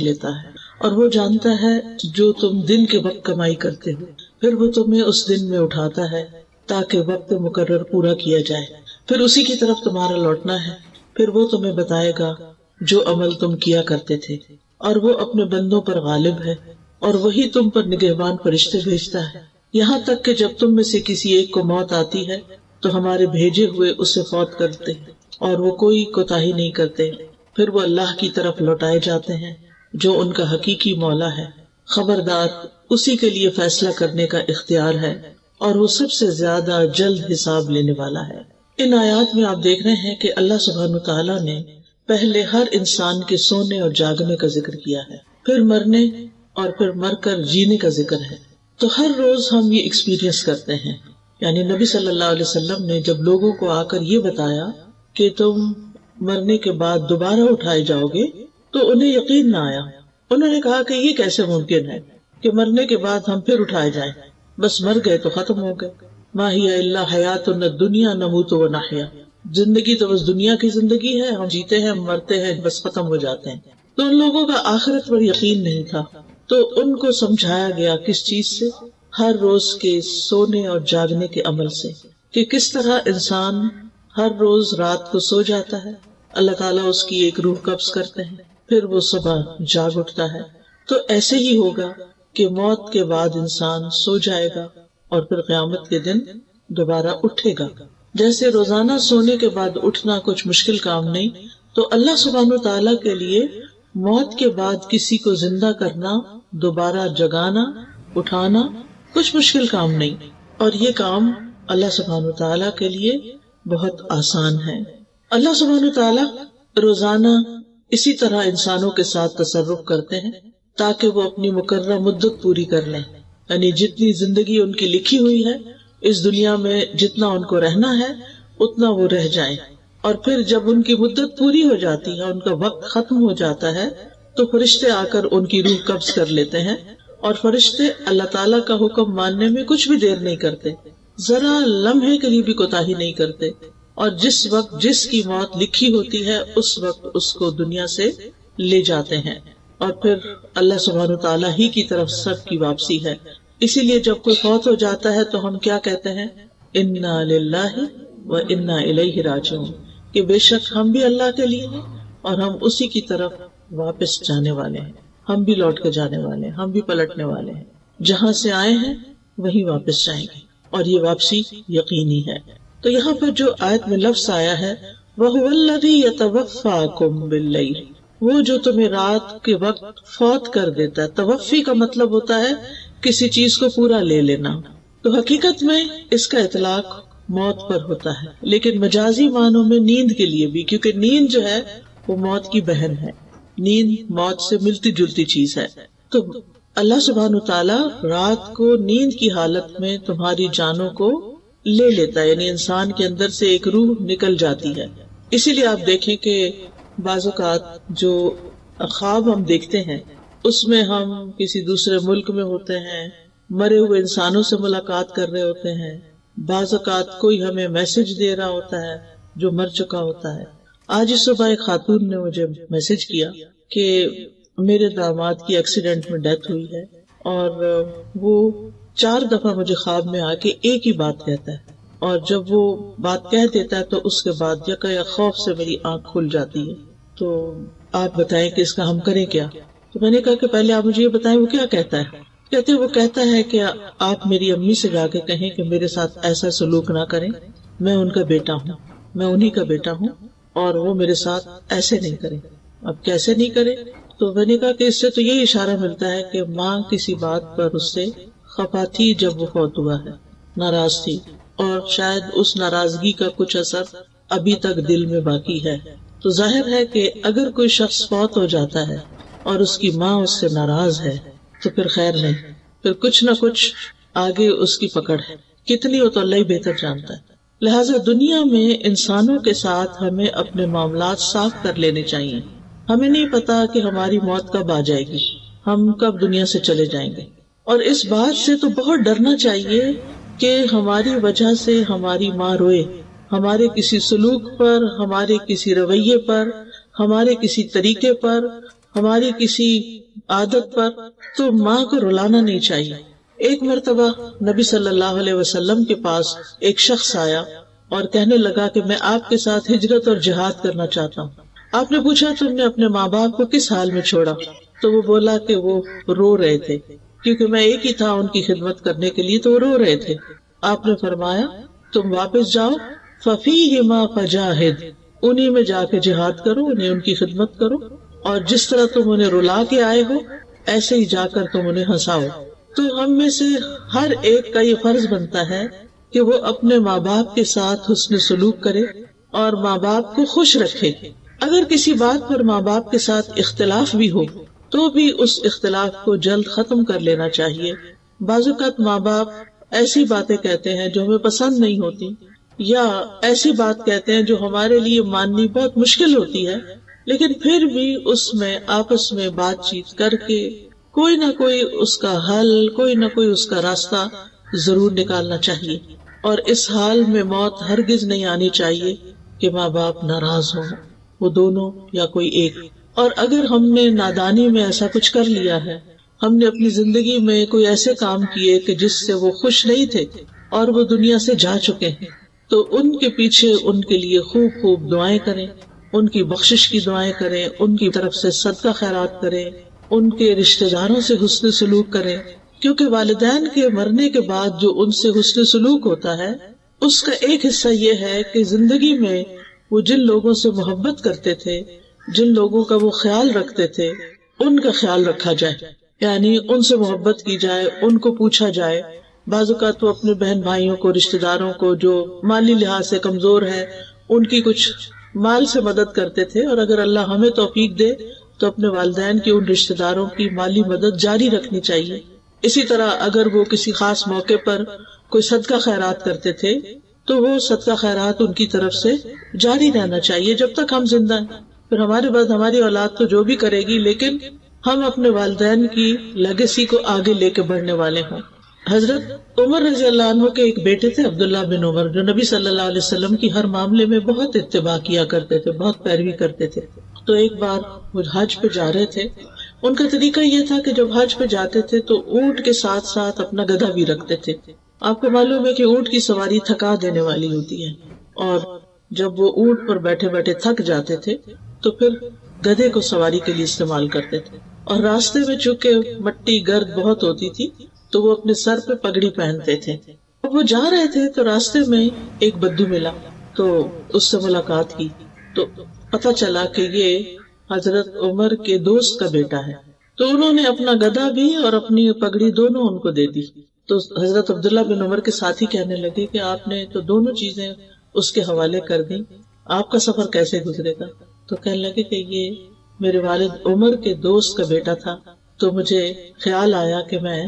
لیتا ہے اور وہ جانتا ہے جو تم دن کے وقت کمائی کرتے ہو، پھر وہ تمہیں اس دن میں اٹھاتا ہے تاکہ وقت مقرر پورا کیا جائے، پھر اسی کی طرف تمہارا لوٹنا ہے، پھر وہ تمہیں بتائے گا جو عمل تم کیا کرتے تھے، اور وہ اپنے بندوں پر غالب ہے، اور وہی تم پر نگہبان فرشتے بھیجتا ہے، یہاں تک کہ جب تم میں سے کسی ایک کو موت آتی ہے تو ہمارے بھیجے ہوئے اسے فوت کرتے ہیں، اور وہ کوئی کوتاہی نہیں کرتے، پھر وہ اللہ کی طرف لوٹائے جاتے ہیں جو ان کا حقیقی مولا ہے، خبردار اسی کے لیے فیصلہ کرنے کا اختیار ہے اور وہ سب سے زیادہ جلد حساب لینے والا ہے۔ ان آیات میں آپ دیکھ رہے ہیں کہ اللہ سبحانہ تعالیٰ نے پہلے ہر انسان کے سونے اور جاگنے کا ذکر کیا ہے، پھر مرنے اور پھر مر کر جینے کا ذکر ہے۔ تو ہر روز ہم یہ ایکسپیرینس کرتے ہیں، یعنی نبی صلی اللہ علیہ وسلم نے جب لوگوں کو آ کر یہ بتایا کہ تم مرنے کے بعد دوبارہ اٹھائے جاؤ گے تو انہیں یقین نہ آیا۔ انہوں نے کہا کہ یہ کیسے ممکن ہے کہ مرنے کے بعد ہم پھر اٹھائے جائیں، بس مر گئے تو ختم ہو گئے، ما ہی الا حیاتنا الدنیا نموت و نحیا، زندگی تو بس دنیا کی زندگی ہے، ہم جیتے ہیں، ہم مرتے ہیں، بس ختم ہو جاتے ہیں۔ تو ان لوگوں کا آخرت پر یقین نہیں تھا، تو ان کو سمجھایا گیا کس چیز سے؟ ہر روز کے سونے اور جاگنے کے عمل سے، کہ کس طرح انسان ہر روز رات کو سو جاتا ہے، اللہ تعالیٰ اس کی ایک روح قبض کرتے ہیں، پھر وہ صبح جاگ اٹھتا ہے۔ تو ایسے ہی ہوگا کہ موت کے بعد انسان سو جائے گا اور پھر قیامت کے دن دوبارہ اٹھے گا۔ جیسے روزانہ سونے کے بعد اٹھنا کچھ مشکل کام نہیں، تو اللہ سبحانہ تعالیٰ کے لیے موت کے بعد کسی کو زندہ کرنا، دوبارہ جگانا، اٹھانا کچھ مشکل کام نہیں، اور یہ کام اللہ سبحانہ تعالیٰ کے لیے بہت آسان ہے۔ اللہ سبحانہ تعالیٰ روزانہ اسی طرح انسانوں کے ساتھ تصرف کرتے ہیں تاکہ وہ اپنی مقررہ مدت پوری کر لیں، یعنی جتنی زندگی ان کی لکھی ہوئی ہے اس دنیا میں، جتنا ان کو رہنا ہے اتنا وہ رہ جائیں، اور پھر جب ان کی مدت پوری ہو جاتی ہے، ان کا وقت ختم ہو جاتا ہے، تو فرشتے آ کر ان کی روح قبض کر لیتے ہیں، اور فرشتے اللہ تعالیٰ کا حکم ماننے میں کچھ بھی دیر نہیں کرتے، ذرا لمحے کے لیے بھی کوتاہی نہیں کرتے، اور جس وقت جس کی موت لکھی ہوتی ہے اس وقت اس کو دنیا سے لے جاتے ہیں، اور پھر اللہ سبحانہ تعالیٰ ہی کی طرف سب کی واپسی ہے۔ اسی لیے جب کوئی فوت ہو جاتا ہے تو ہم کیا کہتے ہیں؟ انا للہ و انا الیہ راجعون، کہ بے شک ہم بھی اللہ کے لیے ہیں اور ہم اسی کی طرف واپس جانے والے ہیں، ہم بھی لوٹ کے جانے والے ہیں، ہم بھی پلٹنے والے ہیں، جہاں سے آئے ہیں وہیں واپس جائیں گے، اور یہ واپسی یقینی ہے۔ تو یہاں پر جو آیت میں لفظ آیا ہے وَهُوَ الَّذِي يَتَوَفَّاكُم بِاللَّيْلِ، وہ جو تمہیں رات کے وقت فوت کر دیتا ہے۔ توفی کا مطلب ہوتا ہے کسی چیز کو پورا لے لینا، تو حقیقت میں اس کا اطلاق موت پر ہوتا ہے، لیکن مجازی معنوں میں نیند کے لیے بھی، کیونکہ نیند جو ہے وہ موت کی بہن ہے، نیند موت سے ملتی جلتی چیز ہے۔ تو اللہ سبحانہ تعالیٰ رات کو نیند کی حالت میں تمہاری جانوں کو لے لیتا ہے، یعنی انسان کے اندر سے ایک روح نکل جاتی ہے۔ اسی لیے آپ دیکھیں کہ بعض اوقات جو خواب ہم دیکھتے ہیں اس میں ہم کسی دوسرے ملک میں ہوتے ہیں، مرے ہوئے انسانوں سے ملاقات کر رہے ہوتے ہیں، بعض اوقات کوئی ہمیں میسج دے رہا ہوتا ہے جو مر چکا ہوتا ہے۔ آج اس صبح ایک خاتون نے مجھے میسج کیا کہ میرے داماد کی ایکسیڈنٹ میں ڈیتھ ہوئی ہے، اور وہ 4 دفعہ مجھے خواب میں آ کے ایک ہی بات کہتا ہے، اور جب وہ بات کہہ دیتا ہے تو اس کے بعد یکا خوف سے میری آنکھ کھل جاتی ہے۔ تو آپ بتائیں کہ اس کا ہم کریں کیا؟ تو میں نے کہا کہ پہلے آپ مجھے یہ بتائیں وہ کیا کہتا ہے۔ کہتے وہ کہتا ہے کہ آپ میری امی سے جا کے کہیں کہ میرے ساتھ ایسا سلوک نہ کریں، میں ان کا بیٹا ہوں، میں انہی کا بیٹا ہوں، اور وہ میرے ساتھ ایسے نہیں کریں۔ اب کیسے نہیں کرے؟ تو میں نے کہا کہ اس سے تو یہی اشارہ ملتا ہے کہ ماں کسی بات پر اس سے خفا تھی جب وہ فوت ہوا ہے، ناراض تھی، اور شاید اس ناراضگی کا کچھ اثر ابھی تک دل میں باقی ہے۔ تو ظاہر ہے کہ اگر کوئی شخص فوت ہو جاتا ہے اور اس کی ماں اس سے ناراض ہے تو پھر خیر نہیں، پھر کچھ نہ کچھ آگے اس کی پکڑ ہے، کتنی ہو تو اللہ ہی بہتر جانتا ہے۔ لہٰذا دنیا میں انسانوں کے ساتھ ہمیں اپنے معاملات صاف کر لینے چاہیے۔ ہمیں نہیں پتا کہ ہماری موت کب آ جائے گی، ہم کب دنیا سے چلے جائیں گے، اور اس بات سے تو بہت ڈرنا چاہیے کہ ہماری وجہ سے ہماری ماں روئے، ہمارے کسی سلوک پر، ہمارے کسی رویے پر، ہمارے کسی طریقے پر ہماری کسی عادت پر تو ماں کو رلانا نہیں چاہیے. ایک مرتبہ نبی صلی اللہ علیہ وسلم کے پاس ایک شخص آیا اور کہنے لگا کہ میں آپ کے ساتھ ہجرت اور جہاد کرنا چاہتا ہوں. آپ نے پوچھا تم نے اپنے ماں باپ کو کس حال میں چھوڑا؟ تو وہ بولا کہ وہ رو رہے تھے، کیونکہ میں ایک ہی تھا ان کی خدمت کرنے کے لیے، تو وہ رو رہے تھے. آپ نے فرمایا تم واپس جاؤ، فَفِيهِمَا فَجَاهِدْ، انہی میں جا کے جہاد کرو، انہیں ان کی خدمت کرو، اور جس طرح تم انہیں رلا کے آئے ہو ایسے ہی جا کر تم انہیں ہنساؤ. تو ہم میں سے ہر ایک کا یہ فرض بنتا ہے کہ وہ اپنے ماں باپ کے ساتھ حسن سلوک کرے اور ماں باپ کو خوش رکھے. اگر کسی بات پر ماں باپ کے ساتھ اختلاف بھی ہو تو بھی اس اختلاف کو جلد ختم کر لینا چاہیے. بعض اوقات ماں باپ ایسی باتیں کہتے ہیں جو ہمیں پسند نہیں ہوتی، یا ایسی بات کہتے ہیں جو ہمارے لیے ماننی بہت مشکل ہوتی ہے، لیکن پھر بھی اس میں آپس میں بات چیت کر کے کوئی نہ کوئی اس کا حل، کوئی نہ کوئی اس کا راستہ ضرور نکالنا چاہیے. اور اس حال میں موت ہرگز نہیں آنی چاہیے کہ ماں باپ ناراض ہوں، وہ دونوں یا کوئی ایک. اور اگر ہم نے نادانی میں ایسا کچھ کر لیا ہے، ہم نے اپنی زندگی میں کوئی ایسے کام کیے کہ جس سے وہ خوش نہیں تھے اور وہ دنیا سے جا چکے ہیں، تو ان کے پیچھے ان کے لیے خوب خوب دعائیں کریں، ان کی بخشش کی دعائیں کریں، ان کی طرف سے صدقہ خیرات کریں، ان کے رشتہ داروں سے حسن سلوک کریں، کیونکہ والدین کے مرنے کے بعد جو ان سے حسن سلوک ہوتا ہے اس کا ایک حصہ یہ ہے کہ زندگی میں وہ جن لوگوں سے محبت کرتے تھے، جن لوگوں کا وہ خیال رکھتے تھے، ان کا خیال رکھا جائے، یعنی ان سے محبت کی جائے، ان کو پوچھا جائے. بعض اوقات تو اپنے بہن بھائیوں کو، رشتہ داروں کو جو مالی لحاظ سے کمزور ہے ان کی کچھ مال سے مدد کرتے تھے، اور اگر اللہ ہمیں توفیق دے تو اپنے والدین کی ان رشتہ داروں کی مالی مدد جاری رکھنی چاہیے. اسی طرح اگر وہ کسی خاص موقع پر کوئی صدقہ خیرات کرتے تھے تو وہ صدقہ خیرات ان کی طرف سے جاری رہنا چاہیے جب تک ہم زندہ ہیں. پھر ہمارے بعد ہماری اولاد تو جو بھی کرے گی، لیکن ہم اپنے والدین کی لیگیسی کو آگے لے کے بڑھنے والے ہوں. حضرت عمر رضی اللہ عنہ کے ایک بیٹے تھے عبداللہ بن عمر، جو نبی صلی اللہ علیہ وسلم کی ہر معاملے میں بہت اتباع کیا کرتے تھے، بہت پیروی کرتے تھے. تو ایک بار وہ حج پہ جا رہے تھے. ان کا طریقہ یہ تھا کہ جب حج پہ جاتے تھے تو اونٹ کے ساتھ ساتھ اپنا گدھا بھی رکھتے تھے. آپ کو معلوم ہے کہ اونٹ کی سواری تھکا دینے والی ہوتی ہے، اور جب وہ اونٹ پر بیٹھے بیٹھے تھک جاتے تھے تو پھر گدھے کو سواری کے لیے استعمال کرتے تھے. اور راستے میں چونکہ مٹی گرد بہت ہوتی تھی تو وہ اپنے سر پہ پگڑی پہنتے تھے. اب وہ جا رہے تھے تو راستے میں ایک بدو ملا، تو اس سے ملاقات کی تو پتہ چلا کہ یہ حضرت عمر کے دوست کا بیٹا ہے. تو انہوں نے اپنا گدھا بھی اور اپنی پگڑی دونوں ان کو دے دی. تو حضرت عبداللہ بن عمر کے ساتھی کہنے لگے کہ آپ نے تو دونوں چیزیں اس کے حوالے کر دی، آپ کا سفر کیسے گزرے گا؟ تو کہنے لگے کہ یہ میرے والد عمر کے دوست کا بیٹا تھا، تو مجھے خیال آیا کہ میں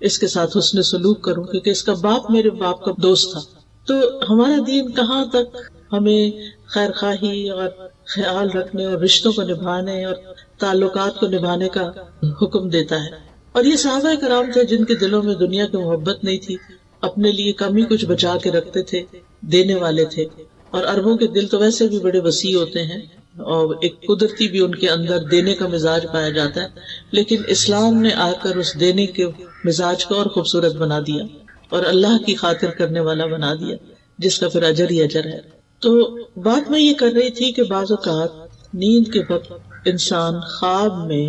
اس کے ساتھ حسن سلوک کروں، کیونکہ اس کا باپ میرے باپ کا دوست تھا. تو ہمارا دین کہاں تک ہمیں خیر خواہی اور خیال رکھنے اور رشتوں کو نبھانے اور تعلقات کو نبھانے کا حکم دیتا ہے. اور یہ صحابہ کرام تھے جن کے دلوں میں دنیا کی محبت نہیں تھی، اپنے لیے کم ہی کچھ بچا کے رکھتے تھے، دینے والے تھے. اور عربوں کے دل تو ویسے بھی بڑے وسیع ہوتے ہیں، اور ایک قدرتی بھی ان کے اندر دینے کا مزاج پایا جاتا ہے، لیکن اسلام نے آ کر اس دینے کے مزاج کو اور خوبصورت بنا دیا اور اللہ کی خاطر کرنے والا بنا دیا، جس کا پھر اجر ہی اجر ہے. تو بات میں یہ کر رہی تھی کہ بعض اوقات نیند کے وقت انسان خواب میں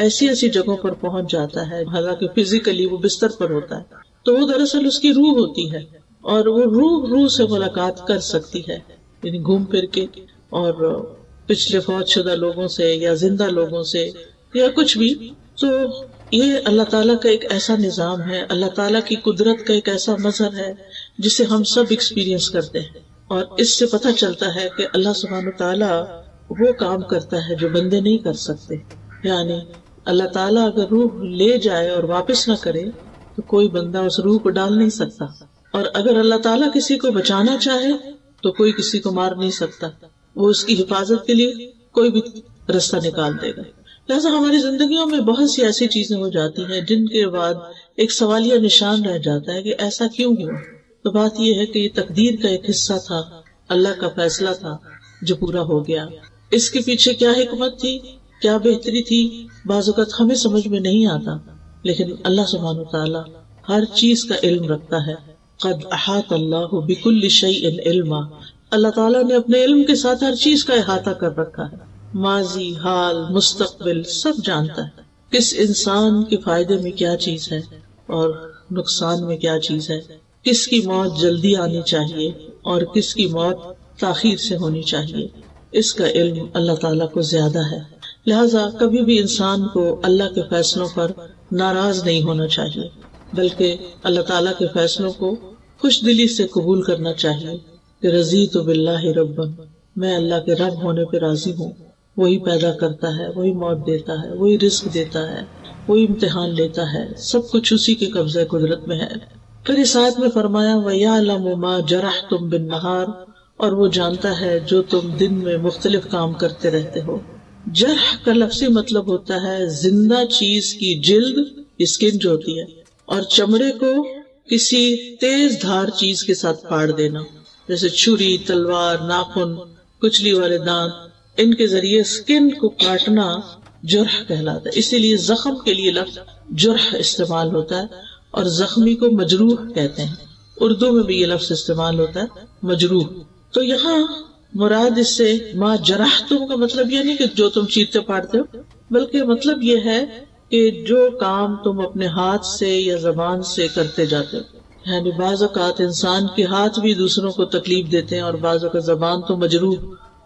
ایسی ایسی جگہوں پر پہنچ جاتا ہے، حالانکہ فزیکلی وہ بستر پر ہوتا ہے، تو وہ دراصل اس کی روح ہوتی ہے، اور وہ روح سے ملاقات کر سکتی ہے، یعنی گھوم پھر کے، اور پچھلے فوت شدہ لوگوں سے یا زندہ لوگوں سے یا کچھ بھی. تو یہ اللہ تعالیٰ کا ایک ایسا نظام ہے، اللہ تعالیٰ کی قدرت کا ایک ایسا مظہر ہے جسے ہم سب ایکسپیرینس کرتے ہیں. اور اس سے پتہ چلتا ہے کہ اللہ سبحانہ تعالیٰ وہ کام کرتا ہے جو بندے نہیں کر سکتے. یعنی اللہ تعالیٰ اگر روح لے جائے اور واپس نہ کرے تو کوئی بندہ اس روح کو ڈال نہیں سکتا، اور اگر اللہ تعالیٰ کسی کو بچانا چاہے تو کوئی کسی کو مار نہیں سکتا، وہ اس کی حفاظت کے لیے کوئی بھی رستہ نکال دے گا. لہٰذا ہماری زندگیوں میں بہت سی ایسی چیزیں ہو جاتی ہیں جن کے بعد ایک سوالیہ نشان رہ جاتا ہے کہ ایسا کیوں ہوا. تو بات یہ ہے کہ یہ تقدیر کا ایک حصہ تھا، اللہ کا فیصلہ تھا جو پورا ہو گیا. اس کے پیچھے کیا حکمت تھی؟ کیا بہتری تھی بعض اوقات ہمیں سمجھ میں نہیں آتا، لیکن اللہ سبحانہ وتعالی ہر چیز کا علم رکھتا ہے. قد احاط اللہ بکل شیء علما، اللہ تعالیٰ نے اپنے علم کے ساتھ ہر چیز کا احاطہ کر رکھا ہے. ماضی، حال، مستقبل سب جانتا ہے. کس انسان کے فائدے میں کیا چیز ہے اور نقصان میں کیا چیز ہے، کس کی موت جلدی آنی چاہیے اور کس کی موت تاخیر سے ہونی چاہیے، اس کا علم اللہ تعالیٰ کو زیادہ ہے. لہذا کبھی بھی انسان کو اللہ کے فیصلوں پر ناراض نہیں ہونا چاہیے، بلکہ اللہ تعالیٰ کے فیصلوں کو خوش دلی سے قبول کرنا چاہیے کہ رضیت باللہ ربا، میں اللہ کے رب ہونے پہ راضی ہوں. وہی پیدا کرتا ہے، وہی موت دیتا ہے، وہی رزق دیتا ہے، وہی امتحان لیتا ہے، سب کچھ اسی کے قبضہ قدرت میں ہے. پھر اس آیت میں فرمایا وَيَعْلَمُ مَا جَرَحْتُمْ بِالنَّهَارِ، اور وہ جانتا ہے جو تم دن میں مختلف کام کرتے رہتے ہو. جرح کا لفظی مطلب ہوتا ہے زندہ چیز کی جلد، اسکن جو ہوتی ہے، اور چمڑے کو کسی تیز دھار چیز کے ساتھ پھاڑ دینا، جیسے چھری، تلوار، ناخن، کچلی والے دانت، ان کے ذریعے اسکن کو کاٹنا جرح کہلاتا ہے. اسی لیے زخم کے لیے لفظ جرح استعمال ہوتا ہے اور زخمی کو مجروح کہتے ہیں. اردو میں بھی یہ لفظ استعمال ہوتا ہے مجروح. تو یہاں مراد اس سے ما جرحتم کا مطلب یہ نہیں کہ جو تم چیرتے پھاڑتے ہو، بلکہ مطلب یہ ہے کہ جو کام تم اپنے ہاتھ سے یا زبان سے کرتے جاتے ہو. یعنی بعض اوقات انسان کے ہاتھ بھی دوسروں کو تکلیف دیتے ہیں اور بعض اوقات زبان تو مجروح،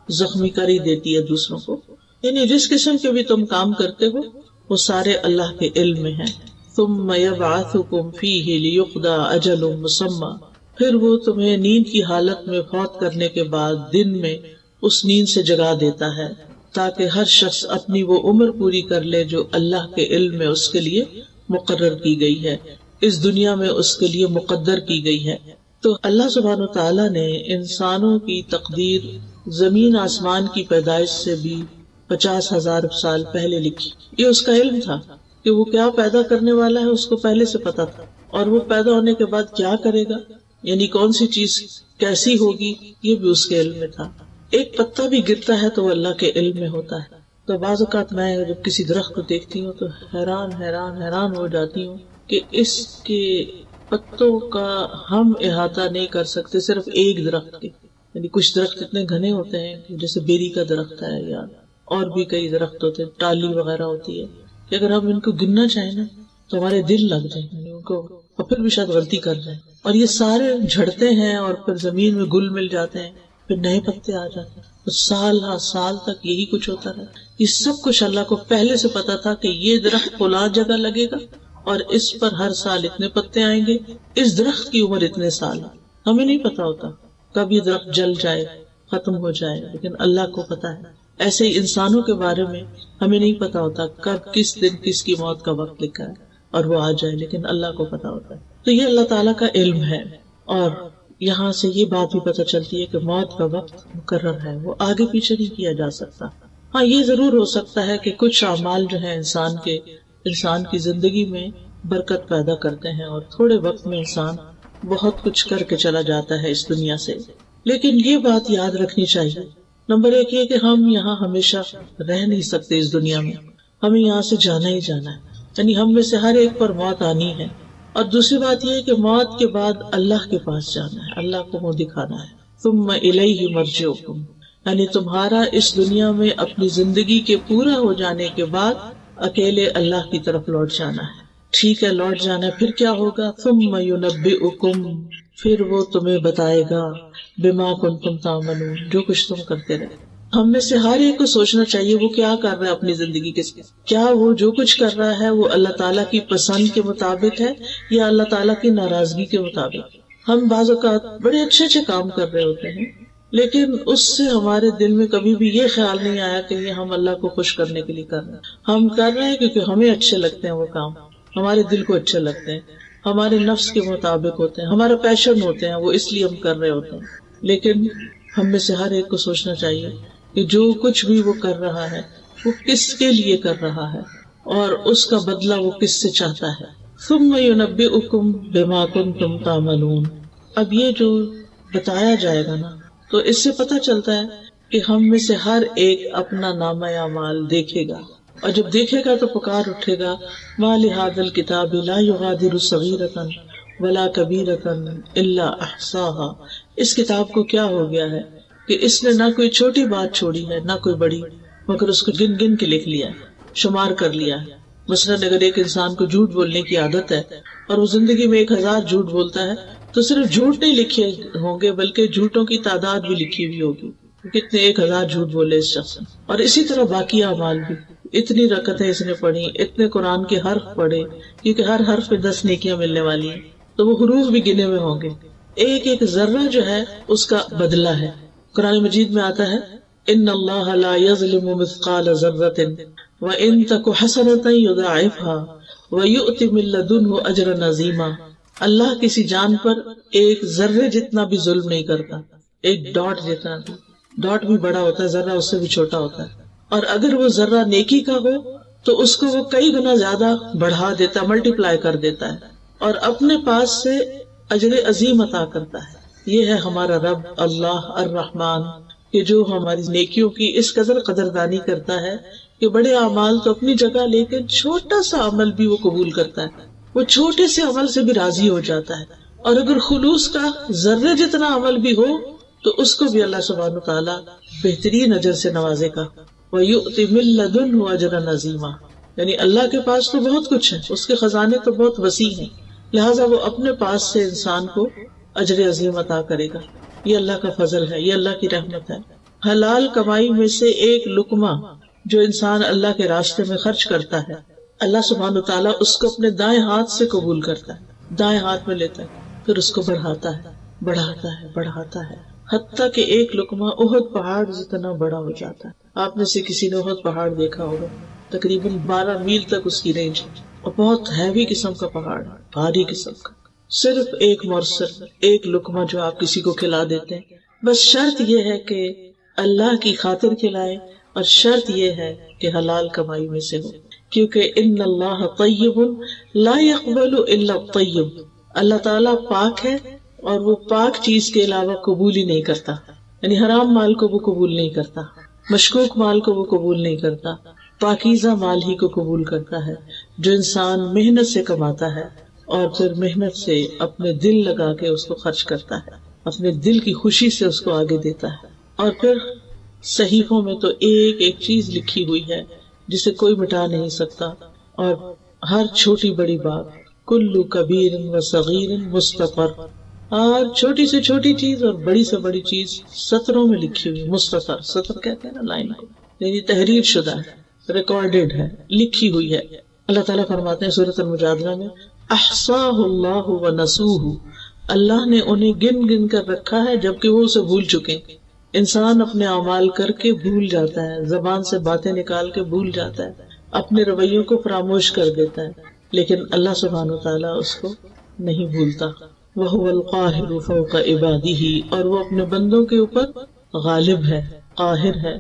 زخمی کر ہی دیتی ہے دوسروں کو. یعنی جس قسم کے بھی تم کام کرتے ہو وہ سارے اللہ کے علم میں ہیں. ثم یبعثکم فیہ لیقضی اجل مسمی، پھر وہ تمہیں نیند کی حالت میں فوت کرنے کے بعد دن میں اس نیند سے جگا دیتا ہے تاکہ ہر شخص اپنی وہ عمر پوری کر لے جو اللہ کے علم میں اس کے لیے مقرر کی گئی ہے، اس دنیا میں اس کے لیے مقدر کی گئی ہے. تو اللہ سبحانہ وتعالیٰ نے انسانوں کی تقدیر زمین آسمان کی پیدائش سے بھی 50,000 سال پہلے لکھی. یہ اس کا علم تھا کہ وہ کیا پیدا کرنے والا ہے، اس کو پہلے سے پتا تھا، اور وہ پیدا ہونے کے بعد کیا کرے گا، یعنی کون سی چیز کیسی ہوگی، یہ بھی اس کے علم میں تھا. ایک پتا بھی گرتا ہے تو وہ اللہ کے علم میں ہوتا ہے. تو بعض اوقات میں جب کسی درخت کو دیکھتی ہوں تو حیران ہو جاتی ہوں کہ اس کے پتوں کا ہم احاطہ نہیں کر سکتے صرف ایک درخت کے. یعنی کچھ درخت اتنے گھنے ہوتے ہیں کہ جیسے بیری کا درخت ہے یا اور بھی کئی درخت ہوتے ہیں، ٹالی وغیرہ ہوتی ہے، کہ اگر ہم ان کو گننا چاہیں نا تو ہمارے دل لگ جائیں، یعنی ان کو، اور پھر بھی شاید غلطی کر جائیں. اور یہ سارے جھڑتے ہیں اور پھر زمین میں گل مل جاتے ہیں، پھر نئے پتے آ جاتے ہیں. تو سال تک یہی کچھ ہوتا رہا. یہ سب کچھ اللہ کو پہلے سے پتا تھا کہ یہ درخت فلاں جگہ لگے گا اور اس پر ہر سال اتنے پتے آئیں گے، اس درخت کی عمر اتنے سال. ہمیں نہیں پتا ہوتا کب یہ درخت جل جائے، ختم ہو جائے، لیکن اللہ کو پتا ہے. ایسے ہی انسانوں کے بارے میں ہمیں نہیں پتا ہوتا کب کس دن کس کی موت کا وقت لکھا ہے اور وہ آ جائے، لیکن اللہ کو پتا ہوتا ہے. تو یہ اللہ تعالیٰ کا علم ہے. اور یہاں سے یہ بات بھی پتہ چلتی ہے کہ موت کا وقت مقرر ہے، وہ آگے پیچھے نہیں کیا جا سکتا. ہاں یہ ضرور ہو سکتا ہے کہ کچھ اعمال جو ہیں انسان کی زندگی میں برکت پیدا کرتے ہیں اور تھوڑے وقت میں انسان بہت کچھ کر کے چلا جاتا ہے اس دنیا سے. لیکن یہ بات یاد رکھنی چاہیے، نمبر ایک یہ کہ ہم یہاں ہمیشہ رہ نہیں سکتے اس دنیا میں، ہمیں یہاں سے جانا ہی جانا ہے. یعنی ہم میں سے ہر ایک پر موت آنی ہے. اور دوسری بات یہ ہے کہ موت کے بعد اللہ کے پاس جانا ہے، اللہ کو منہ دکھانا ہے. ثم الیہ مرجعکم، یعنی تمہارا اس دنیا میں اپنی زندگی کے پورا ہو جانے کے بعد اکیلے اللہ کی طرف لوٹ جانا ہے. ٹھیک ہے، لوٹ جانا ہے، پھر کیا ہوگا؟ ثم ینبئکم، پھر وہ تمہیں بتائے گا بما کنتم تعملون، جو کچھ تم کرتے رہے. ہم میں سے ہر ایک کو سوچنا چاہیے وہ کیا کر رہا ہے اپنی زندگی کے ساتھ. کیا وہ جو کچھ کر رہا ہے وہ اللہ تعالیٰ کی پسند کے مطابق ہے یا اللہ تعالیٰ کی ناراضگی کے مطابق؟ ہم بعض اوقات بڑے اچھے کام کر رہے ہوتے ہیں، لیکن اس سے ہمارے دل میں کبھی بھی یہ خیال نہیں آیا کہ یہ ہم اللہ کو خوش کرنے کے لیے کر رہے ہیں. ہم کر رہے ہیں کیونکہ ہمیں اچھے لگتے ہیں وہ کام، ہمارے دل کو اچھے لگتے ہیں، ہمارے نفس کے مطابق ہوتے ہیں، ہمارا پیشن ہوتے ہیں، وہ اس لیے ہم کر رہے ہوتے ہیں. لیکن ہم میں سے ہر ایک کو سوچنا چاہیے کہ جو کچھ بھی وہ کر رہا ہے وہ کس کے لیے کر رہا ہے اور اس کا بدلہ وہ کس سے چاہتا ہے. ثم ینبئکم بما کنتم تعملون. اب یہ جو بتایا جائے گا نا، تو اس سے پتہ چلتا ہے کہ ہم میں سے ہر ایک اپنا نامہ اعمال دیکھے گا، اور جب دیکھے گا تو پکار اٹھے گا ما لهذا الكتاب لا يغادر صغيرة ولا كبيرة الا احصاها، اس کتاب کو کیا ہو گیا ہے کہ اس نے نہ کوئی چھوٹی بات چھوڑی ہے نہ کوئی بڑی، مگر اس کو گن گن کے لکھ لیا ہے، شمار کر لیا ہے۔ مثلاً اگر ایک انسان کو جھوٹ بولنے کی عادت ہے اور وہ زندگی میں 1000 جھوٹ بولتا ہے تو صرف جھوٹ نہیں لکھے ہوں گے بلکہ جھوٹوں کی تعداد بھی لکھی ہوئی ہوگی، کتنے 1000 جھوٹ بولے اس شخص نے۔ اور اسی طرح باقی اعمال بھی، اتنی رکعتیں اس نے پڑھی، اتنے قرآن کے حرف پڑھے، کیونکہ ہر حرف پہ 10 نیکیاں ملنے والی ہیں، تو وہ حروف بھی گنے ہوئے ہوں گے۔ ایک ایک ذرہ جو ہے اس کا بدلہ ہے۔ قرآن مجید میں آتا ہے ان اللہ لا یظلم مثقال ذرۃ وان تک حسنۃ یضاعفها ویؤت من لدنہ اجرا عظیما، اللہ کسی جان پر ایک ذرے جتنا بھی ظلم نہیں کرتا، ایک ڈاٹ جتنا بھی، ڈاٹ بھی بڑا ہوتا ہے، ذرہ اس سے بھی چھوٹا ہوتا ہے، اور اگر وہ ذرہ نیکی کا ہو تو اس کو وہ کئی گنا زیادہ بڑھا دیتا، ملٹی پلائی کر دیتا ہے، اور اپنے پاس سے اجر عظیم عطا کرتا ہے۔ یہ ہے ہمارا رب اللہ الرحمن، کہ جو ہماری نیکیوں کی اس قدر قدردانی کرتا ہے کہ بڑے اعمال تو اپنی جگہ، لیکن چھوٹا سا عمل بھی وہ قبول کرتا ہے، وہ چھوٹے سے عمل سے بھی راضی ہو جاتا ہے، اور اگر خلوص کا ذرے جتنا عمل بھی ہو تو اس کو بھی اللہ سبحانہ وتعالی بہترین اجر سے نوازے گا۔ وَيُؤْتِ مِن لَّدُنْهُ أَجْرًا عَظِيمًا، یعنی اللہ کے پاس تو بہت کچھ ہے، اس کے خزانے تو بہت وسیع ہیں، لہٰذا وہ اپنے پاس سے انسان کو اجر عظیم عطا کرے گا۔ یہ اللہ کا فضل ہے، یہ اللہ کی رحمت ہے۔ حلال کمائی میں سے ایک لقمہ جو انسان اللہ کے راستے میں خرچ کرتا ہے، اللہ سبحانہ وتعالیٰ اس کو اپنے دائیں ہاتھ سے قبول کرتا ہے، دائیں ہاتھ میں لیتا ہے، پھر اس کو بڑھاتا ہے، بڑھاتا ہے، بڑھاتا ہے، حتیٰ کہ ایک لقمہ احد پہاڑ جتنا بڑا ہو جاتا ہے۔ آپ میں سے کسی نے احد پہاڑ دیکھا ہوگا، تقریباً 12 میل تک اس کی رینج، اور بہت ہیوی قسم کا پہاڑ، بھاری قسم کا۔ صرف ایک مرسل، ایک لقمہ جو آپ کسی کو کھلا دیتے ہیں، بس شرط یہ ہے کہ اللہ کی خاطر کھلائے، اور شرط یہ ہے کہ حلال کمائی میں سے ہو، کیونکہ ان اللہ طیب لا يقبل الا الطیب، اللہ تعالیٰ پاک ہے اور وہ پاک چیز کے علاوہ قبول ہی نہیں کرتا، یعنی حرام مال کو وہ قبول نہیں کرتا، مشکوک مال کو وہ قبول نہیں کرتا، پاکیزہ مال ہی کو قبول کرتا ہے، جو انسان محنت سے کماتا ہے اور پھر محنت سے اپنے دل لگا کے اس کو خرچ کرتا ہے، اپنے دل کی خوشی سے اس کو آگے دیتا ہے۔ اور پھر صحیفوں میں تو ایک ایک چیز لکھی ہوئی ہے جسے کوئی مٹا نہیں سکتا، اور ہر چھوٹی بڑی بات، کل کبیر و صغیر مستطر، اور چھوٹی سے چھوٹی چیز اور بڑی سے بڑی چیز سطروں میں لکھی ہوئی، مستطر، سطر کہتے ہیں نا لائن کو، یعنی تحریر شدہ ہے، ریکارڈڈ ہے، لکھی ہوئی ہے۔ اللہ تعالیٰ فرماتے ہیں سورۃ المجادلہ میں احصاہ اللہ ونسوہ، اللہ نے انہیں گن گن کر رکھا ہے جبکہ وہ اسے بھول چکے۔ انسان اپنے اعمال کر کے بھول جاتا ہے، زبان سے باتیں نکال کے بھول جاتا ہے، اپنے رویوں کو فراموش کر دیتا ہے، لیکن اللہ سبحانہ وتعالیٰ اس کو نہیں بھولتا۔ وَهُوَ الْقَاهِرُ فَوْقَ عِبَادِهِ، اور وہ اپنے بندوں کے اوپر غالب ہے، قاہر ہے۔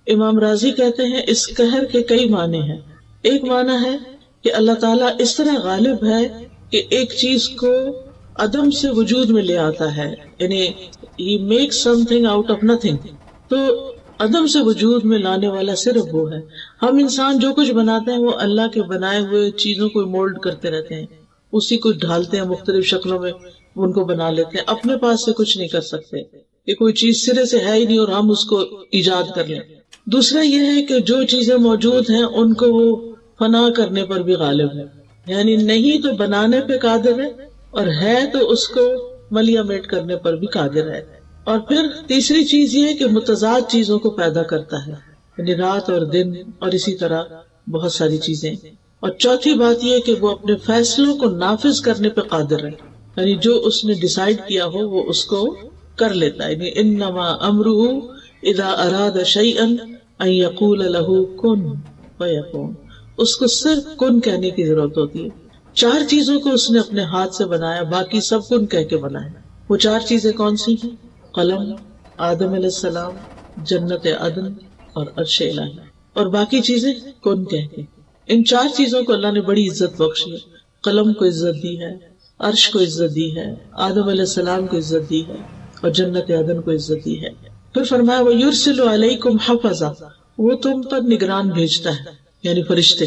امام راضی کہتے ہیں اس قہر کے کئی معنی ہیں۔ ایک معنی ہے کہ اللہ تعالیٰ اس طرح غالب ہے کہ ایک چیز کو عدم سے وجود میں لے آتا ہے، یعنی he makes something out of nothing، تو عدم سے وجود میں لانے والا صرف وہ ہے۔ ہم انسان جو کچھ بناتے ہیں وہ اللہ کے بنائے ہوئے چیزوں کو مولڈ کرتے رہتے ہیں، اسی کو ڈھالتے ہیں مختلف شکلوں میں، ان کو بنا لیتے ہیں، اپنے پاس سے کچھ نہیں کر سکتے کہ کوئی چیز سرے سے ہے ہی نہیں اور ہم اس کو ایجاد کر لیں۔ دوسرا یہ ہے کہ جو چیزیں موجود ہیں ان کو وہ فنا کرنے پر بھی غالب ہے، یعنی نہیں تو بنانے پہ قادر ہے، اور ہے تو اس کو ملیامیٹ کرنے پر بھی قادر ہے۔ اور پھر تیسری چیز یہ ہے کہ متضاد چیزوں کو پیدا کرتا ہے، یعنی رات اور دن اور اسی طرح بہت ساری چیزیں۔ اور چوتھی بات یہ کہ وہ اپنے فیصلوں کو نافذ کرنے پہ قادر ہے، یعنی جو اس نے ڈیسائیڈ کیا ہو وہ اس کو کر لیتا ہے، یعنی انما امرہ اذا اراد شیئا ان یقول له کن فیکون، اس کو صرف کن کہنے کی ضرورت ہوتی ہے۔ 4 چیزوں کو اس نے اپنے ہاتھ سے بنایا، باقی سب کن کہہ کے بنایا۔ وہ 4 چیزیں کون سی ہیں؟ قلم، آدم علیہ السلام، جنت عدن اور عرش الہی، اور باقی چیزیں کن کہہ کے۔ ان 4 چیزوں کو اللہ نے بڑی عزت بخشی ہے۔ قلم کو عزت دی ہے، عرش کو عزت دی ہے، آدم علیہ السلام کو عزت دی ہے، اور جنت عدن کو عزت دی ہے۔ پھر فرمایا وَيُرْسِلُ عَلَيْكُمْ حَفَظًا، وہ تم پر نگران بھیجتا ہے، یعنی فرشتے۔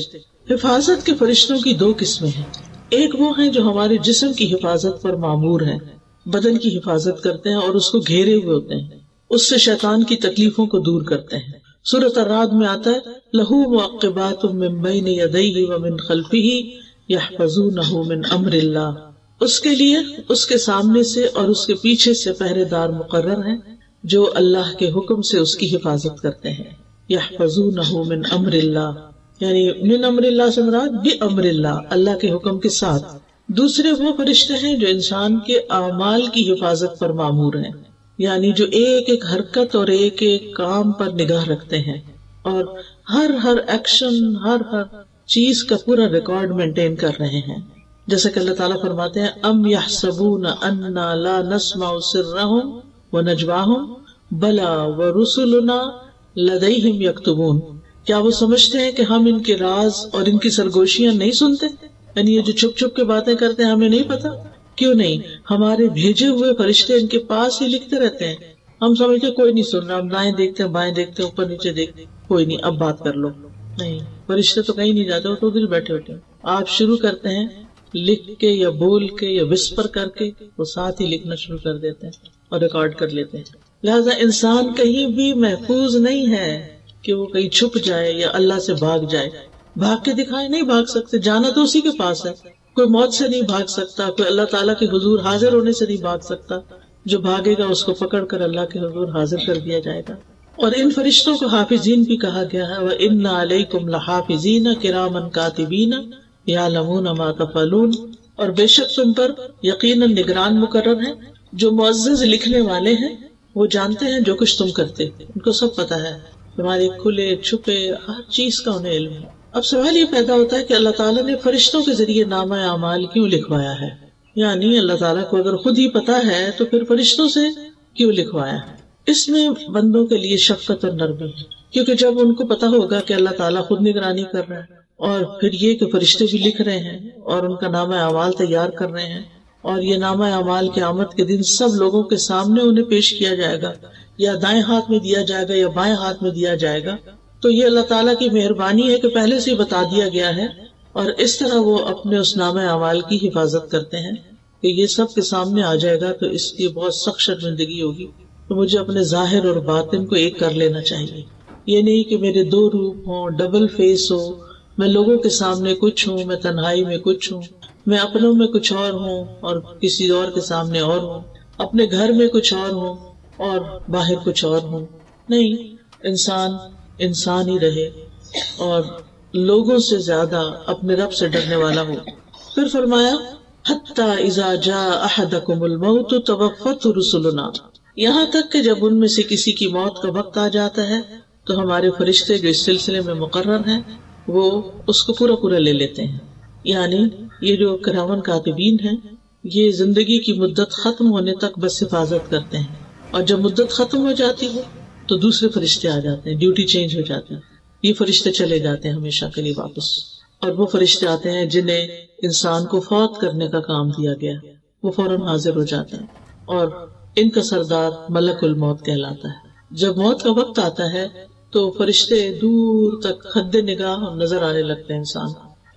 حفاظت کے فرشتوں کی دو قسمیں ہیں، ایک وہ ہیں جو ہمارے جسم کی حفاظت پر مامور ہیں، بدن کی حفاظت کرتے ہیں اور اس کو گھیرے ہوئے ہوتے ہیں، اس سے شیطان کی تکلیفوں کو دور کرتے ہیں۔ سورۃ الرعد میں آتا ہے لَهُ مُعَقِّبَاتٌ مِّن بَيْنِ يَدَيْهِ وَمِن خَلْفِهِ يَحْفَظُونَهُ مِنْ أَمْرِ اللَّهِ، اس کے لیے اس کے سامنے سے اور اس کے پیچھے سے پہرے دار مقرر ہیں جو اللہ کے حکم سے اس کی حفاظت کرتے ہیں۔ يَحْفَظُونَهُ مِنْ أَمْرِ اللَّهِ، یعنی من امر اللہ سے مراد بِأَمْرِ اللَّهِ، اللہ کے حکم کے ساتھ۔ دوسرے وہ فرشتے ہیں جو انسان کے اعمال کی حفاظت پر مامور ہیں، یعنی جو ایک ایک حرکت اور ایک ایک کام پر نگاہ رکھتے ہیں اور ہر ایکشن، ہر چیز کا پورا ریکارڈ مینٹین کر رہے ہیں۔ جیسا کہ اللہ تعالیٰ فرماتے ہیں ام یحسبون انا لا نسمع سرهم ونجواهم بلا ورسلنا لدیہم یکتبون، کیا وہ سمجھتے ہیں کہ ہم ان کے راز اور ان کی سرگوشیاں نہیں سنتے؟ یعنی یہ جو چھپ چھپ کے باتیں کرتے ہیں ہمیں نہیں پتا؟ کیوں نہیں، ہمارے بھیجے ہوئے فرشتے ان کے پاس ہی لکھتے رہتے ہیں۔ ہم سمجھتے کوئی نہیں سن رہا، ہم دائیں دیکھتے ہیں بائیں دیکھتے ہیں اوپر نیچے دیکھتے ہیں، کوئی نہیں اب بات کر لو، نہیں، فرشتے تو کہیں نہیں جاتے، وہ تو ادھر بیٹھے ہوتے ہیں۔ آپ شروع کرتے ہیں لکھ کے یا بول کے یا وسپر کر کے، وہ ساتھ ہی لکھنا شروع کر دیتے ہیں اور ریکارڈ کر لیتے ہیں۔ لہذا انسان کہیں بھی محفوظ نہیں ہے کہ وہ کہیں چھپ جائے یا اللہ سے بھاگ جائے۔ بھاگ کے دکھائے نہیں بھاگ سکتے، جانا تو اسی کے پاس ہے۔ کوئی موت سے نہیں بھاگ سکتا، کوئی اللہ تعالیٰ کے حضور حاضر ہونے سے نہیں بھاگ سکتا، جو بھاگے گا اس کو پکڑ کر اللہ کے حضور حاضر کر دیا جائے گا۔ اور ان فرشتوں کو حافظین بھی کہا گیا ہے، وَإِنَّ عَلَيْكُمْ لَحَافِظِينَ كِرَامًا كَاتِبِينَ يَعْلَمُونَ مَا تَفْعَلُونَ، اور بے شک تم پر یقیناً نگران مقرر ہیں جو معزز لکھنے والے ہیں، وہ جانتے ہیں جو کچھ تم کرتے، ان کو سب پتا ہے، تمہارے کھلے چھپے ہر چیز کا انہیں علم ہے۔ اب سوال یہ پیدا ہوتا ہے کہ اللہ تعالیٰ نے فرشتوں کے ذریعے نامہ اعمال کیوں لکھوایا ہے؟ یعنی اللہ تعالیٰ کو اگر خود ہی پتا ہے تو پھر فرشتوں سے کیوں لکھوایا ہے؟ اس میں بندوں کے لیے شفقت اور نرمی ہے، کیونکہ جب ان کو پتا ہوگا کہ اللہ تعالیٰ خود نگرانی کر رہا ہے، اور پھر یہ کہ فرشتے بھی لکھ رہے ہیں اور ان کا نامہ اعمال تیار کر رہے ہیں، اور یہ نامہ اعمال قیامت کے دن سب لوگوں کے سامنے انہیں پیش کیا جائے گا، یا دائیں ہاتھ میں دیا جائے گا یا بائیں ہاتھ میں دیا جائے گا، تو یہ اللہ تعالیٰ کی مہربانی ہے کہ پہلے سے بتا دیا گیا ہے، اور اس طرح وہ اپنے اس نامہ اعمال کی حفاظت کرتے ہیں کہ یہ سب کے سامنے آ جائے گا تو اس کی بہت سخت شرمندگی ہوگی، تو مجھے اپنے ظاہر اور باطن کو ایک کر لینا چاہیے۔ یہ نہیں کہ میرے دو روپ ہوں، ڈبل فیس ہو، میں لوگوں کے سامنے کچھ ہوں، میں تنہائی میں کچھ ہوں، میں اپنوں میں کچھ اور ہوں اور کسی اور کے سامنے اور ہوں، اپنے گھر میں کچھ اور ہوں اور باہر کچھ اور ہوں۔ نہیں، انسان ہی رہے اور لوگوں سے زیادہ اپنے رب سے ڈرنے والا ہو۔ پھر فرمایا حتی اذا جاء احدکم الموت توفته رسلنا، یہاں تک کہ جب ان میں سے کسی کی موت کا وقت آ جاتا ہے تو ہمارے فرشتے جو اس سلسلے میں مقرر ہیں وہ اس کو پورا لے لیتے ہیں۔ یعنی یہ جو کرامن کاتبین ہیں یہ زندگی کی مدت ختم ہونے تک بس حفاظت کرتے ہیں، اور جب مدت ختم ہو جاتی ہے تو دوسرے فرشتے آ جاتے ہیں، ڈیوٹی چینج ہو جاتی ہے، یہ فرشتے چلے جاتے ہیں ہمیشہ کے لیے واپس، اور وہ فرشتے آتے ہیں جنہیں انسان کو فوت کرنے کا کام دیا گیا، وہ فوراً حاضر ہو جاتے ہیں، اور ان کا سردار ملک الموت کہلاتا ہے۔ جب موت کا وقت آتا ہے تو فرشتے دور تک حد نگاہ نظر آنے لگتے ہیں انسان۔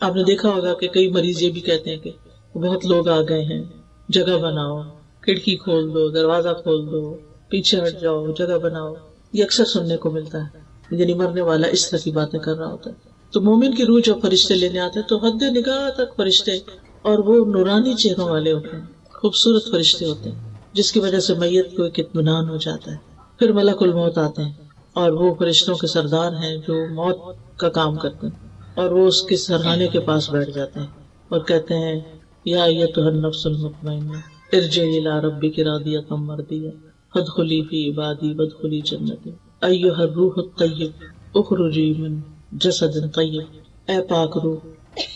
آپ نے دیکھا ہوگا کہ کئی مریض یہ بھی کہتے ہیں کہ بہت لوگ آ گئے ہیں، جگہ بناؤ، کھڑکی کھول دو، دروازہ کھول دو، پیچھے ہٹ جاؤ، جگہ بناؤ۔ یہ اکثر سننے کو ملتا ہے، یعنی مرنے والا اس طرح کی باتیں کر رہا ہوتا ہے۔ تو مومن کی روح جب فرشتے لینے آتے ہیں تو حد نگاہ تک فرشتے، اور وہ نورانی چہروں والے ہوتے ہیں، خوبصورت فرشتے ہوتے ہیں، جس کی وجہ سے میت کو ایک اطمینان ہو جاتا ہے۔ پھر ملک الموت آتے ہیں اور وہ فرشتوں کے سردار ہیں جو موت کا کام کرتے ہیں، اور وہ اس کے سرہانے کے پاس بیٹھ جاتے ہیں اور کہتے ہیں یا ایتھا النفس المطمئنہ ارجعی الی ربک راضیۃ مرضیہ فادخلی فی عبادی وادخلی جنتی ایھا الروح الطیب اخرجی من جسد طیب، اے پاک روح،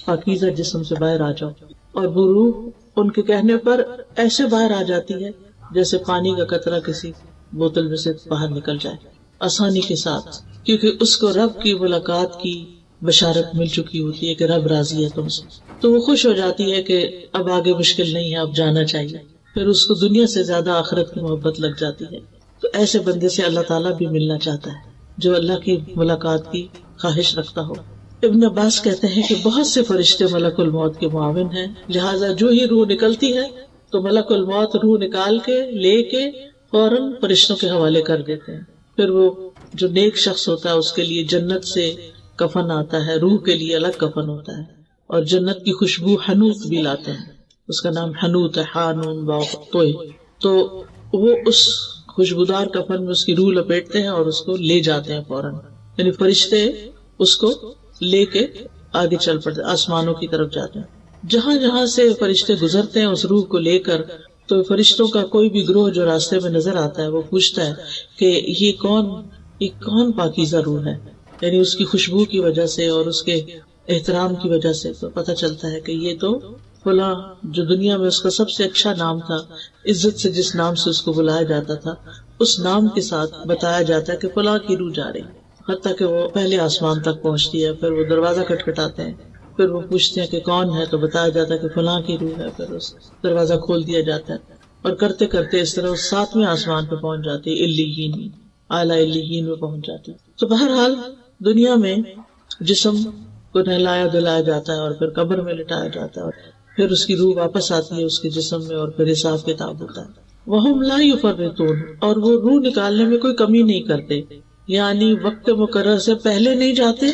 پاکیزہ جسم سے باہر آ جاؤ۔ اور وہ روح ان کے کہنے پر ایسے باہر آ جاتی ہے جیسے پانی کا قطرہ کسی بوتل میں سے باہر نکل جائے، آسانی کے ساتھ، کیونکہ اس کو رب کی ملاقات کی بشارت مل چکی ہوتی ہے کہ رب راضی ہے تم سے، تو وہ خوش ہو جاتی ہے کہ اب آگے مشکل نہیں ہے، اب جانا چاہیے۔ پھر اس کو دنیا سے زیادہ آخرت کی محبت لگ جاتی ہے۔ تو ایسے بندے سے اللہ تعالیٰ بھی ملنا چاہتا ہے جو اللہ کی ملاقات کی خواہش رکھتا ہو۔ ابن عباس کہتے ہیں کہ بہت سے فرشتے ملک الموت کے معاون ہیں، لہٰذا جو ہی روح نکلتی ہے تو ملک الموت روح نکال کے لے کے فوراً فرشتوں کے حوالے کر دیتے ہیں۔ پھر وہ جو نیک شخص ہوتا ہے اس کے لیے جنت سے کفن آتا ہے، روح کے لیے الگ کفن ہوتا ہے، اور جنت کی خوشبو حنوت بھی لاتے ہیں، اس کا نام حنوت ہے، حانون باء تو وہ اس خوشبودار کفن میں اس کی روح لپیٹتے ہیں اور اس کو لے جاتے ہیں فوراً، یعنی فرشتے اس کو لے کے آگے چل پڑتے، آسمانوں کی طرف جاتے ہیں۔ جہاں جہاں سے فرشتے گزرتے ہیں اس روح کو لے کر، تو فرشتوں کا کوئی بھی گروہ جو راستے میں نظر آتا ہے وہ پوچھتا ہے کہ یہ کون پاکیزہ روح ہے، یعنی اس کی خوشبو کی وجہ سے اور اس کے احترام کی وجہ سے تو پتہ چلتا ہے کہ یہ تو فلاں جو دنیا میں اس کا سب سے اچھا نام تھا، عزت سے جس نام سے اس کو بلایا جاتا تھا اس نام کے ساتھ بتایا جاتا ہے کہ فلاں کی روح جا رہی، حتیٰ کہ وہ پہلے آسمان تک پہنچتی ہے، پھر وہ دروازہ کھٹکھٹاتے ہیں، پھر وہ پوچھتے ہیں کہ کون ہے، تو بتایا جاتا ہے کہ فلاں کی روح ہے، پھر اس دروازہ کھول دیا جاتا ہے، اور کرتے کرتے اس طرح 7ویں آسمان پہ پہنچ جاتی ہے، علیین، اعلیٰ علیین میں پہنچ جاتی ہے۔ تو بہرحال دنیا میں جسم کو نہلایا دھلایا جاتا ہے اور پھر قبر میں لٹایا جاتا ہے، اور پھر اس کی روح واپس آتی ہے اس کے جسم میں، اور پھر حساب کتاب ہوتا ہے۔ وَهُمْ لَا يُفَرِّطُونَ، اور وہ روح نکالنے میں کوئی کمی نہیں کرتے، یعنی وقت مقرر سے پہلے نہیں جاتے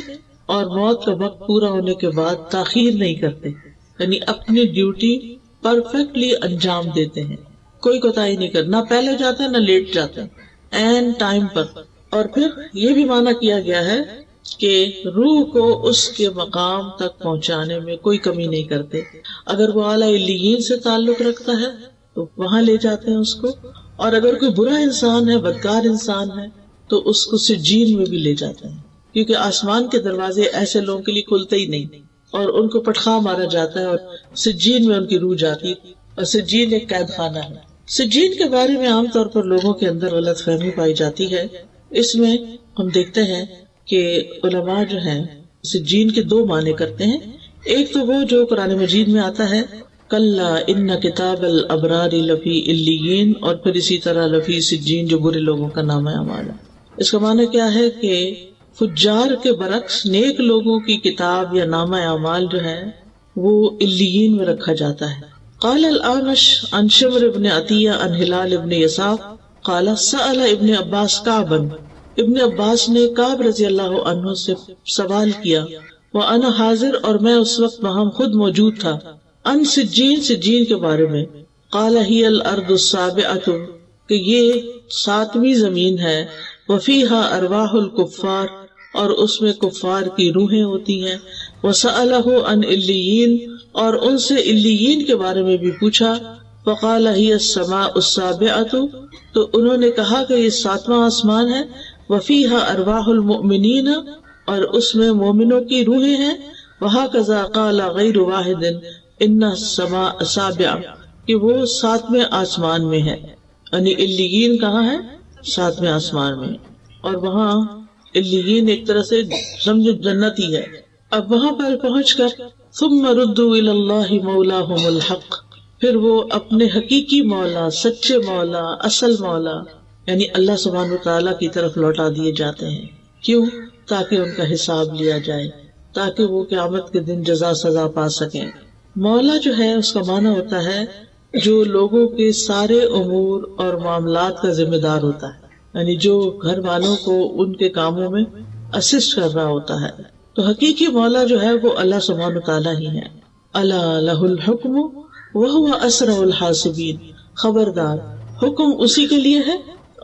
اور موت کا وقت پورا ہونے کے بعد تاخیر نہیں کرتے، یعنی اپنی ڈیوٹی پرفیکٹلی انجام دیتے ہیں، کوئی کوتاہی نہیں کرتے، نہ پہلے جاتے ہیں نہ لیٹ جاتے ہیں، عین ٹائم پر۔ اور پھر یہ بھی معنی کیا گیا ہے کہ روح کو اس کے مقام تک پہنچانے میں کوئی کمی نہیں کرتے، اگر وہ اعلیٰ علیین سے تعلق رکھتا ہے تو وہاں لے جاتے ہیں اس کو، اور اگر کوئی برا انسان ہے، بدکار انسان ہے، تو اس کو سجین میں بھی لے جاتے ہیں، کیونکہ آسمان کے دروازے ایسے لوگوں کے لیے کھلتے ہی نہیں، اور ان کو پٹخا مارا جاتا ہے اور سجین میں ان کی روح جاتی، اور سجین ایک قید خانہ ہے۔ سجین کے بارے میں عام طور پر لوگوں کے اندر غلط فہمی پائی جاتی ہے۔ اس میں ہم دیکھتے ہیں کہ علماء جو ہیں سجین کے 2 معنی کرتے ہیں، ایک تو وہ جو قرآن مجید میں آتا ہے کلا ان کتاب الابرار لفی علیین، اور پھر اسی طرح لفی سجین جو برے لوگوں کا نام اعمال ہے۔ اس کا معنی کیا ہے کہ فجار کے برعکس نیک لوگوں کی کتاب یا نامہ اعمال جو ہے وہ علیین میں رکھا جاتا ہے۔ قال الاعمش عن شمر بن عطیہ عن ہلال بن یساف قال سأل ابن عباس کعبا، ابن عباس نے کعب رضی اللہ عنہ سے سوال کیا، وَأَنَا حاضر، اور میں اس وقت وہاں خود موجود تھا، ان سجین، سجین کے بارے میں، قال هي الارض السابعة، کہ یہ 7ویں زمین ہے، وفيها ارواح الكفار، اور اس میں کفار کی روحیں ہوتی ہیں، وسأله عن علیین، اور ان سے علیین کے بارے میں بھی پوچھا، فقال هي السماء السابعة، تو انہوں نے کہا کہ یہ 7واں آسمان ہے، وفيها ارواح المؤمنین، اور اس میں مومنوں کی روحیں ہیں، وهكذا قال غیر واحد ان السماء السابعة، کہ وہ 7ویں آسمان میں ہے، یعنی علیین کہاں ہے؟ 7ویں آسمان میں، اور وہاں علیین ایک طرح سے سمجھو جنت ہی ہے۔ اب وہاں پر پہنچ کر ثم ردوا الی اللہ مولاہم الحق، پھر وہ اپنے حقیقی مولا، سچے مولا، اصل مولا یعنی اللہ سبحانہ وتعالیٰ کی طرف لوٹا دیے جاتے ہیں۔ کیوں؟ تاکہ ان کا حساب لیا جائے، تاکہ وہ قیامت کے دن جزا سزا پا سکیں۔ مولا جو ہے اس کا معنی ہوتا ہے جو لوگوں کے سارے امور اور معاملات کا ذمہ دار ہوتا ہے، یعنی جو گھر والوں کو ان کے کاموں میں اسسٹ کر رہا ہوتا ہے۔ تو حقیقی مولا جو ہے وہ اللہ سبحانہ وتعالیٰ ہی ہے۔ الا لہ الحکم وہو اسرع الحاسبین، خبردار حکم اسی کے لیے ہے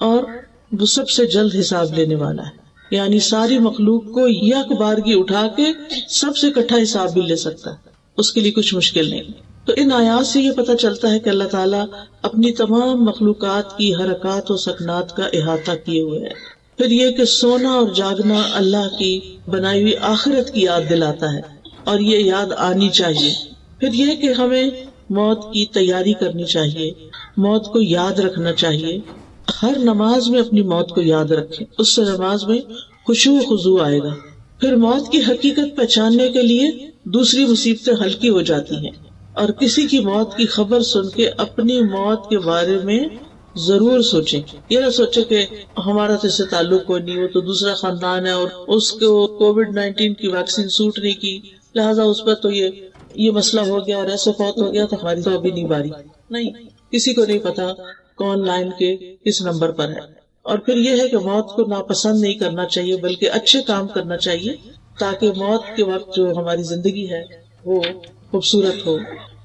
اور وہ سب سے جلد حساب لینے والا ہے، یعنی ساری مخلوق کو یک بارگی اٹھا کے سب سے اکٹھا حساب بھی لے سکتا ہے، اس کے لیے کچھ مشکل نہیں۔ تو ان آیات سے یہ پتہ چلتا ہے کہ اللہ تعالیٰ اپنی تمام مخلوقات کی حرکات و سکنات کا احاطہ کیے ہوئے ہے۔ پھر یہ کہ سونا اور جاگنا اللہ کی بنائی ہوئی آخرت کی یاد دلاتا ہے، اور یہ یاد آنی چاہیے۔ پھر یہ کہ ہمیں موت کی تیاری کرنی چاہیے، موت کو یاد رکھنا چاہیے، ہر نماز میں اپنی موت کو یاد رکھیں، اس سے نماز میں خشوع و خضوع آئے گا۔ پھر موت کی حقیقت پہچاننے کے لیے دوسری مصیبتیں ہلکی ہو جاتی ہیں، اور کسی کی موت کی خبر سن کے اپنی موت کے بارے میں ضرور سوچیں. یہ نہ سوچے کہ ہمارا تو اس سے تعلق کوئی نہیں, وہ تو دوسرا خاندان ہے اور اس کو کووڈ-19 کی ویکسین سوٹ نہیں کی, لہٰذا اس پر تو یہ مسئلہ ہو گیا اور ایسے فوت ہو گیا, تو ہماری تو ابھی نہیں باری. نہیں, کسی کو نہیں پتا کون لائن کے کس نمبر پر ہے. اور پھر یہ ہے کہ موت کو ناپسند نہیں کرنا چاہیے, بلکہ اچھے کام کرنا چاہیے تاکہ موت کے وقت جو ہماری زندگی ہے وہ خوبصورت ہو.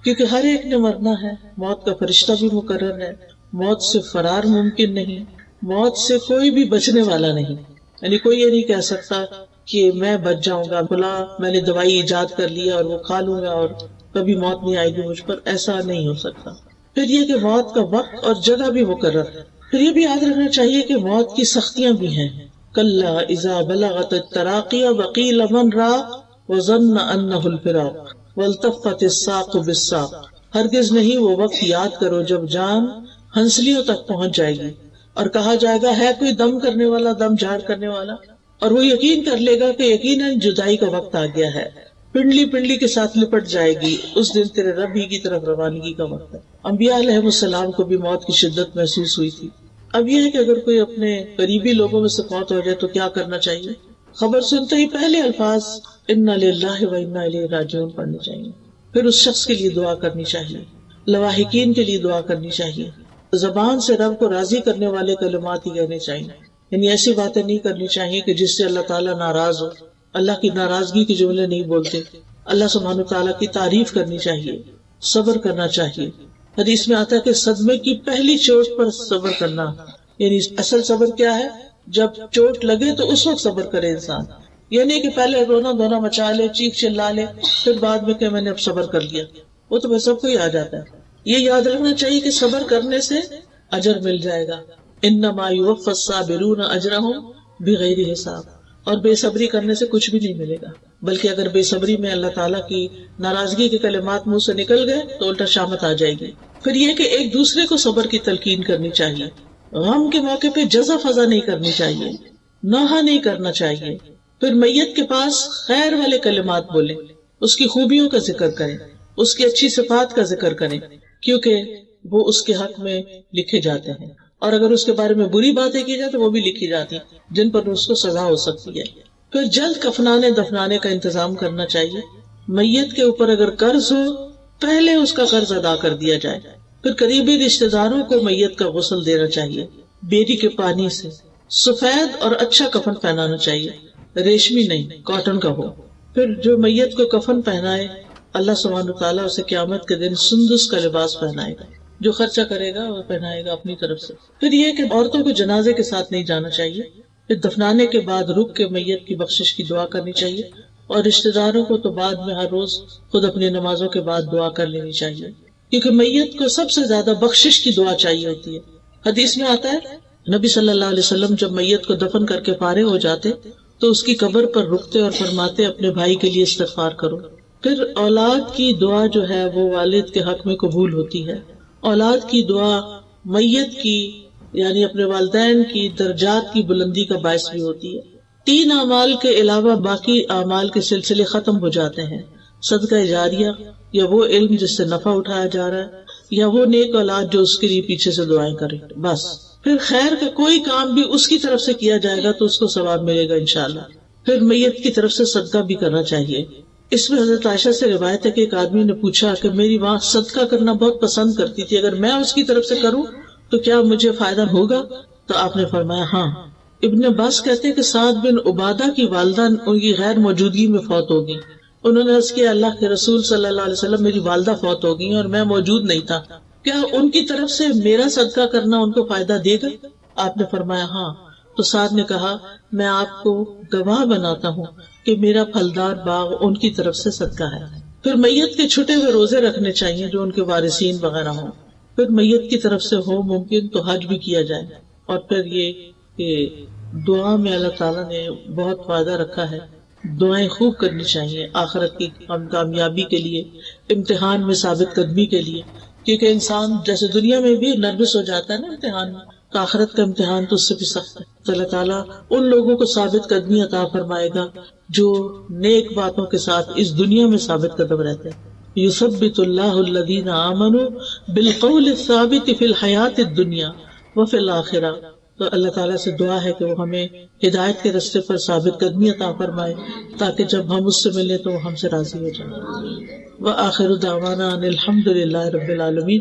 کیونکہ ہر ایک نے مرنا ہے, موت کا فرشتہ بھی مقرر ہے, موت سے فرار ممکن نہیں, موت سے کوئی بھی بچنے والا نہیں. یعنی کوئی یہ نہیں کہہ سکتا کہ میں بچ جاؤں گا, بھلا میں نے دوائی ایجاد کر لیا اور وہ کھا لوں گا اور کبھی موت نہیں آئے گی مجھ پر, ایسا نہیں ہو سکتا. پھر یہ کہ موت کا وقت اور جگہ بھی مقرر ہے. پھر یہ بھی یاد رکھنا چاہیے کہ موت کی سختیاں بھی ہیں. کلا اذا بلغت التراقی وقیل من راق وظن انہ الفراق والتفت الساق بالساق. ہرگز نہیں, وہ وقت یاد کرو جب جان ہنسلیوں تک پہنچ جائے گی اور کہا جائے گا ہے کوئی دم کرنے والا, دم جھاڑ کرنے والا, اور وہ یقین کر لے گا کہ یقیناً جدائی کا وقت آ گیا ہے. پنڈلی پنڈلی کے ساتھ لپٹ جائے گی, اس دن تیرے رب ہی کی طرف روانگی کا وقت ہے. انبیاء علیہ السلام کو بھی موت کی شدت محسوس ہوئی تھی. اب یہ ہے کہ اگر کوئی اپنے قریبی لوگوں میں سے فوت ہو جائے تو کیا کرنا چاہیے؟ خبر سنتے ہی پہلے الفاظ انا للہ و انا الیہ راجعون پڑھنے چاہیے. پھر اس شخص کے لیے دعا کرنی چاہیے, لواحقین کے لیے دعا کرنی چاہیے, زبان سے رب کو راضی کرنے والے کلمات ہی کہنے چاہیے. یعنی ایسی باتیں نہیں کرنی چاہیے کہ جس سے اللہ تعالیٰ ناراض ہو. اللہ کی ناراضگی کے جملے نہیں بولتے. اللہ سبحانہ تعالیٰ کی تعریف کرنی چاہیے, صبر کرنا چاہیے. حدیث میں آتا ہے کہ صدمے کی پہلی چوٹ پر صبر کرنا, یعنی اصل صبر کیا ہے؟ جب چوٹ لگے تو اس وقت صبر کرے انسان. یعنی کہ پہلے رونا دھونا مچا لے, چیخ چلا لے, پھر بعد میں کہ میں نے اب صبر کر لیا, وہ تو سب کو ہی آ جاتا ہے. یہ یاد رکھنا چاہیے کہ صبر کرنے سے اجر مل جائے گا. انما یوفی الصابرون اجرہم بغیر حساب. اور بے صبری کرنے سے کچھ بھی نہیں ملے گا, بلکہ اگر بے صبری میں اللہ تعالیٰ کی ناراضگی کے کلمات منہ سے نکل گئے تو الٹا شامت آ جائے گی. پھر یہ کہ ایک دوسرے کو صبر کی تلقین کرنی چاہیے. غم کے موقع پہ جزا فضا نہیں کرنی چاہیے, نوحہ نہیں کرنا چاہیے. پھر میت کے پاس خیر والے کلمات بولیں, اس کی خوبیوں کا ذکر کریں, اس کی اچھی صفات کا ذکر کریں, کیونکہ وہ اس کے حق میں لکھے جاتے ہیں. اور اگر اس کے بارے میں بری باتیں کی جائے تو وہ بھی لکھی جاتی ہیں جن پر اس کو سزا ہو سکتی ہے. پھر جلد کفنانے دفنانے کا انتظام کرنا چاہیے. میت کے اوپر اگر قرض ہو پہلے اس کا قرض ادا کر دیا جائے. پھر قریبی رشتہ داروں کو میت کا غسل دینا چاہیے, بیری کے پانی سے. سفید اور اچھا کفن پہنانا چاہیے, ریشمی نہیں, کاٹن کا ہو. پھر جو میت کو کفن پہنائے اللہ سبحانہ تعالیٰ اسے قیامت کے دن سندس کا لباس پہنائے گا. جو خرچہ کرے گا وہ پہنائے گا اپنی طرف سے. پھر یہ کہ عورتوں کو جنازے کے ساتھ نہیں جانا چاہیے. پھر دفنانے کے بعد رک کے میت کی بخشش کی دعا کرنی چاہیے, اور رشتہ داروں کو تو بعد میں ہر روز خود اپنی نمازوں کے بعد دعا کر لینی چاہیے, کیونکہ میت کو سب سے زیادہ بخشش کی دعا چاہیے ہوتی ہے. حدیث میں آتا ہے نبی صلی اللہ علیہ وسلم جب میت کو دفن کر کے فارغ ہو جاتے تو اس کی قبر پر رکتے اور فرماتے اپنے بھائی کے لیے استغفار کرو. پھر اولاد کی دعا جو ہے وہ والد کے حق میں قبول ہوتی ہے. اولاد کی دعا میت کی یعنی اپنے والدین کی درجات کی بلندی کا باعث بھی ہوتی ہے. 3 اعمال کے علاوہ باقی اعمال کے سلسلے ختم ہو جاتے ہیں. صدقہ جاریہ, یا وہ علم جس سے نفع اٹھایا جا رہا ہے, یا وہ نیک اولاد جو اس کے لیے پیچھے سے دعائیں کرے, بس. پھر خیر کا کوئی کام بھی اس کی طرف سے کیا جائے گا تو اس کو ثواب ملے گا انشاءاللہ. پھر میت کی طرف سے صدقہ بھی کرنا چاہیے. اس میں حضرت عائشہ سے روایت ہے کہ ایک آدمی نے پوچھا کہ میری ماں صدقہ کرنا بہت پسند کرتی تھی, اگر میں اس کی طرف سے کروں تو کیا مجھے فائدہ ہوگا؟ تو آپ نے فرمایا ہاں. ابن عباس کہتے ہیں کہ سعد بن عبادہ کی والدہ ان کی غیر موجودگی میں فوت ہو گئی. انہوں نے عرض کیا اللہ کے رسول صلی اللہ علیہ وسلم میری والدہ فوت ہو گئی اور میں موجود نہیں تھا, کیا ان کی طرف سے میرا صدقہ کرنا ان کو فائدہ دے گا؟ آپ نے فرمایا ہاں. تو سعد نے کہا میں آپ کو گواہ بناتا ہوں کہ میرا پھلدار باغ ان کی طرف سے صدقہ ہے. پھر میت کے چھٹے ہوئے روزے رکھنے چاہیے جو ان کے وارثین وغیرہ ہوں. پھر میت کی طرف سے ہو ممکن تو حج بھی کیا جائے. اور پھر یہ کہ دعا میں اللہ تعالیٰ نے بہت فائدہ رکھا ہے, دعائیں خوب کرنی چاہیے آخرت کی کامیابی کے لیے, امتحان میں ثابت قدمی کے لیے. کیونکہ انسان جیسے دنیا میں بھی نروس ہو جاتا ہے نا امتحان میں, تو آخرت کا امتحان تو اس سے بھی سخت ہے. تو اللہ تعالیٰ ان لوگوں کو ثابت قدمی عطا فرمائے گا جو نیک باتوں کے ساتھ اس دنیا میں ثابت قدم رہتے ہیں. یثبت اللہ الذین آمنوا بالقول الثابت فی الحیات الدنیا وفی الآخرہ، تو اللہ تعالیٰ سے دعا ہے کہ وہ ہمیں ہدایت کے راستے پر ثابت قدمی عطا فرمائے تاکہ جب ہم اس سے ملیں تو وہ ہم سے راضی ہو جائے۔ وآخر دعوانا ان الحمد للہ رب العالمین۔